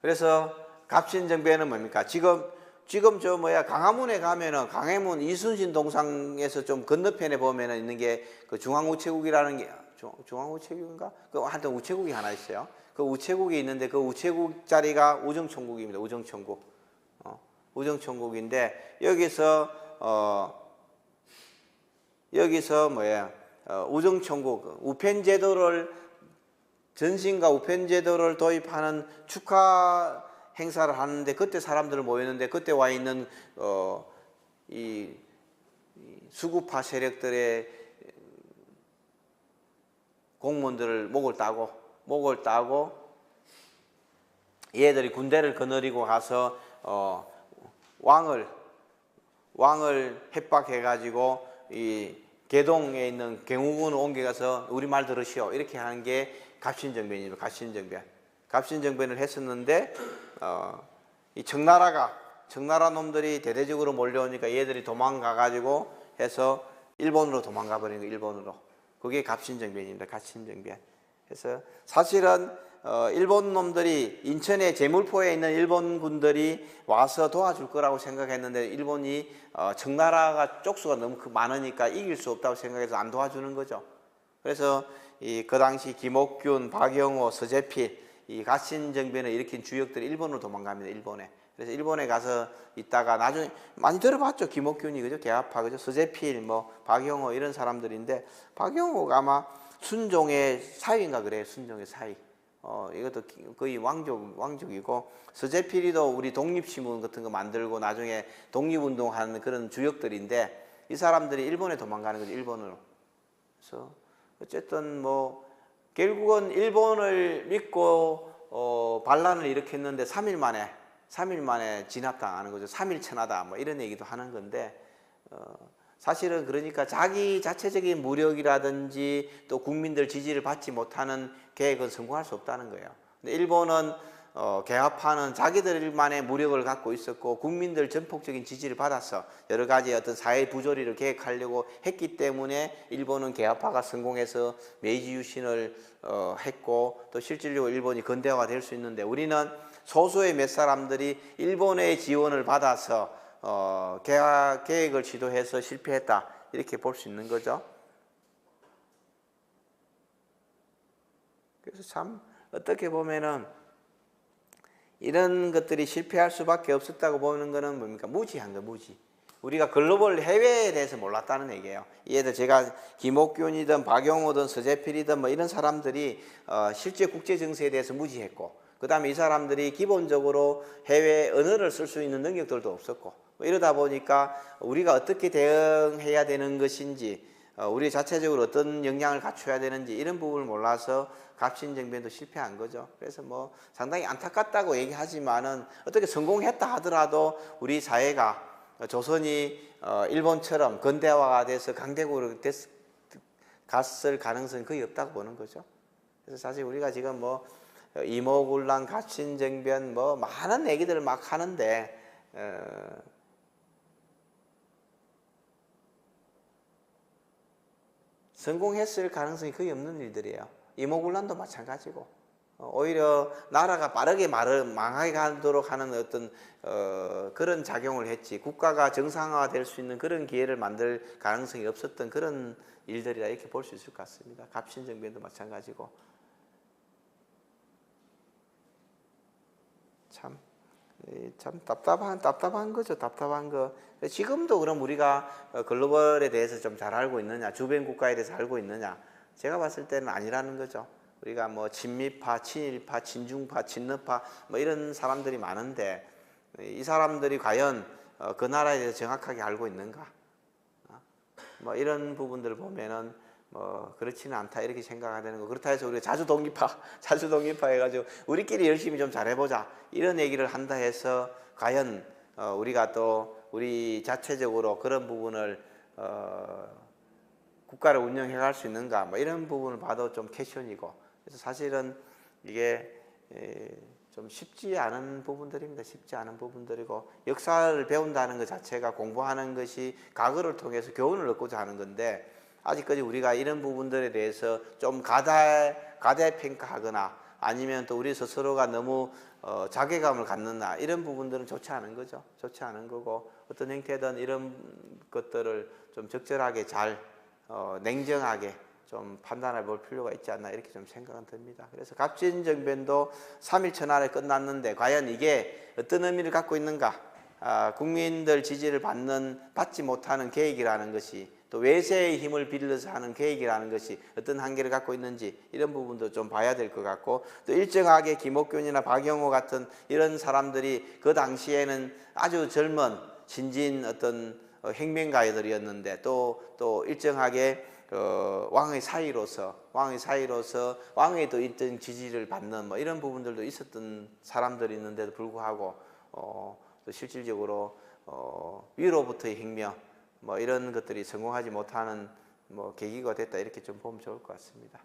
그래서 갑신정변은 뭡니까? 지금 저 강화문에 가면은 강화문 이순신 동상에서 좀 건너편에 보면은 있는 게 그 중앙우체국이라는 게 중앙우체국인가? 그 하여튼 우체국이 하나 있어요. 그 우체국이 있는데 그 우체국 자리가 우정천국입니다. 우정천국. 우정천국인데 여기서 우정천국 우편제도를 전신과 우편제도를 도입하는 축하 행사를 하는데 그때 사람들 모였는데 그때 와 있는 이 수구파 세력들의 공무원들을 목을 따고 얘들이 군대를 거느리고 가서 왕을 협박해 가지고 이 개동에 있는 경우군을 옮겨가서 우리 말 들으시오 이렇게 하는 게 갑신정변이죠. 갑신정변을 했었는데 이 청나라 놈들이 대대적으로 몰려오니까 얘들이 도망가 가지고 해서 일본으로 도망가 버린 거예요. 일본으로. 그게 갑신정변입니다. 갑신정변. 그래서 사실은 일본 놈들이 인천의 제물포에 있는 일본 군들이 와서 도와줄 거라고 생각했는데 일본이 청나라가 쪽수가 너무 많으니까 이길 수 없다고 생각해서 안 도와주는 거죠. 그래서 그 당시 김옥균, 박영호, 서재필 이 갑신정변을 일으킨 주역들이 일본으로 도망갑니다. 일본에. 그래서 일본에 가서 있다가 나중에 많이 들어봤죠. 김옥균이 그죠? 개화파 그죠? 서재필 박영호 이런 사람들인데 박영호가 아마 순종의 사위인가 그래요. 순종의 사위. 이것도 거의 왕족이고 서재필이도 우리 독립신문 같은 거 만들고 나중에 독립운동하는 그런 주역들인데 이 사람들이 일본에 도망가는 거죠. 일본으로. 그래서 어쨌든 결국은 일본을 믿고 반란을 일으켰는데 3일 만에 진압당하는 거죠. 3일 천하다 이런 얘기도 하는 건데 사실은 그러니까 자기 자체적인 무력이라든지 또 국민들 지지를 받지 못하는 계획은 성공할 수 없다는 거예요. 근데 일본은 개화파는 자기들만의 무력을 갖고 있었고 국민들 전폭적인 지지를 받아서 여러 가지 어떤 사회 부조리를 계획하려고 했기 때문에 일본은 개화파가 성공해서 메이지 유신을 했고 또 실질적으로 일본이 근대화가 될 수 있는데 우리는 소수의 몇 사람들이 일본의 지원을 받아서 개화 계획을 시도해서 실패했다 이렇게 볼 수 있는 거죠. 그래서 참 어떻게 보면은 이런 것들이 실패할 수밖에 없었다고 보는 거는 뭡니까? 무지한 거, 무지. 우리가 글로벌 해외에 대해서 몰랐다는 얘기예요. 이해도 제가 김옥균이든 박영호든 서재필이든 이런 사람들이 실제 국제 정세에 대해서 무지했고, 그 다음에 이 사람들이 기본적으로 해외 언어를 쓸 수 있는 능력들도 없었고, 이러다 보니까 우리가 어떻게 대응해야 되는 것인지, 우리 자체적으로 어떤 역량을 갖춰야 되는지 이런 부분을 몰라서 갑신정변도 실패한 거죠. 그래서 상당히 안타깝다고 얘기하지만은 어떻게 성공했다 하더라도 우리 사회가 조선이 일본처럼 근대화가 돼서 강대국으로 갔을 가능성이 거의 없다고 보는 거죠. 그래서 사실 우리가 지금 이모군란, 갑신정변 많은 얘기들을 막 하는데 성공했을 가능성이 거의 없는 일들이에요. 이모군란도 마찬가지고 오히려 나라가 빠르게 망하게 가도록 하는 어떤 그런 작용을 했지 국가가 정상화될 수 있는 그런 기회를 만들 가능성이 없었던 그런 일들이라 이렇게 볼 수 있을 것 같습니다. 갑신정변도 마찬가지고 참 답답한 거죠. 답답한 거. 지금도 그럼 우리가 글로벌에 대해서 좀 잘 알고 있느냐, 주변 국가에 대해서 알고 있느냐? 제가 봤을 때는 아니라는 거죠. 우리가 친미파, 친일파, 친중파, 친러파 이런 사람들이 많은데 이 사람들이 과연 그 나라에 대해서 정확하게 알고 있는가? 이런 부분들을 보면은 그렇지는 않다 이렇게 생각하게 되는 거. 그렇다 해서 우리가 자주 독립파 해가지고 우리끼리 열심히 좀 잘해보자 이런 얘기를 한다 해서 과연 우리가 또 우리 자체적으로 그런 부분을 국가를 운영해 갈 수 있는가 이런 부분을 봐도 좀 퀘션이고 그래서 사실은 이게 좀 쉽지 않은 부분들입니다. 쉽지 않은 부분들이고 역사를 배운다는 것 자체가 공부하는 것이 과거를 통해서 교훈을 얻고자 하는 건데 아직까지 우리가 이런 부분들에 대해서 좀 가대 평가하거나 아니면 또 우리 스스로가 너무 자괴감을 갖는다, 이런 부분들은 좋지 않은 거죠. 좋지 않은 거고, 어떤 형태든 이런 것들을 좀 적절하게 잘 냉정하게 좀 판단해 볼 필요가 있지 않나, 이렇게 좀 생각은 듭니다. 그래서 갑진정변도 3일 천하에 끝났는데 과연 이게 어떤 의미를 갖고 있는가? 국민들 지지를 받지 못하는 계획이라는 것이, 또 외세의 힘을 빌려서 하는 계획이라는 것이 어떤 한계를 갖고 있는지, 이런 부분도 좀 봐야 될 것 같고, 또 일정하게 김옥균이나 박영호 같은 이런 사람들이 그 당시에는 아주 젊은 신진 어떤 혁명가들이었는데, 또 일정하게 왕의 사이로서 왕의 또 일정 지지를 받는 뭐 이런 부분들도 있었던 사람들이 있는데도 불구하고 또 실질적으로 위로부터의 혁명 뭐 이런 것들이 성공하지 못하는 뭐 계기가 됐다, 이렇게 좀 보면 좋을 것 같습니다.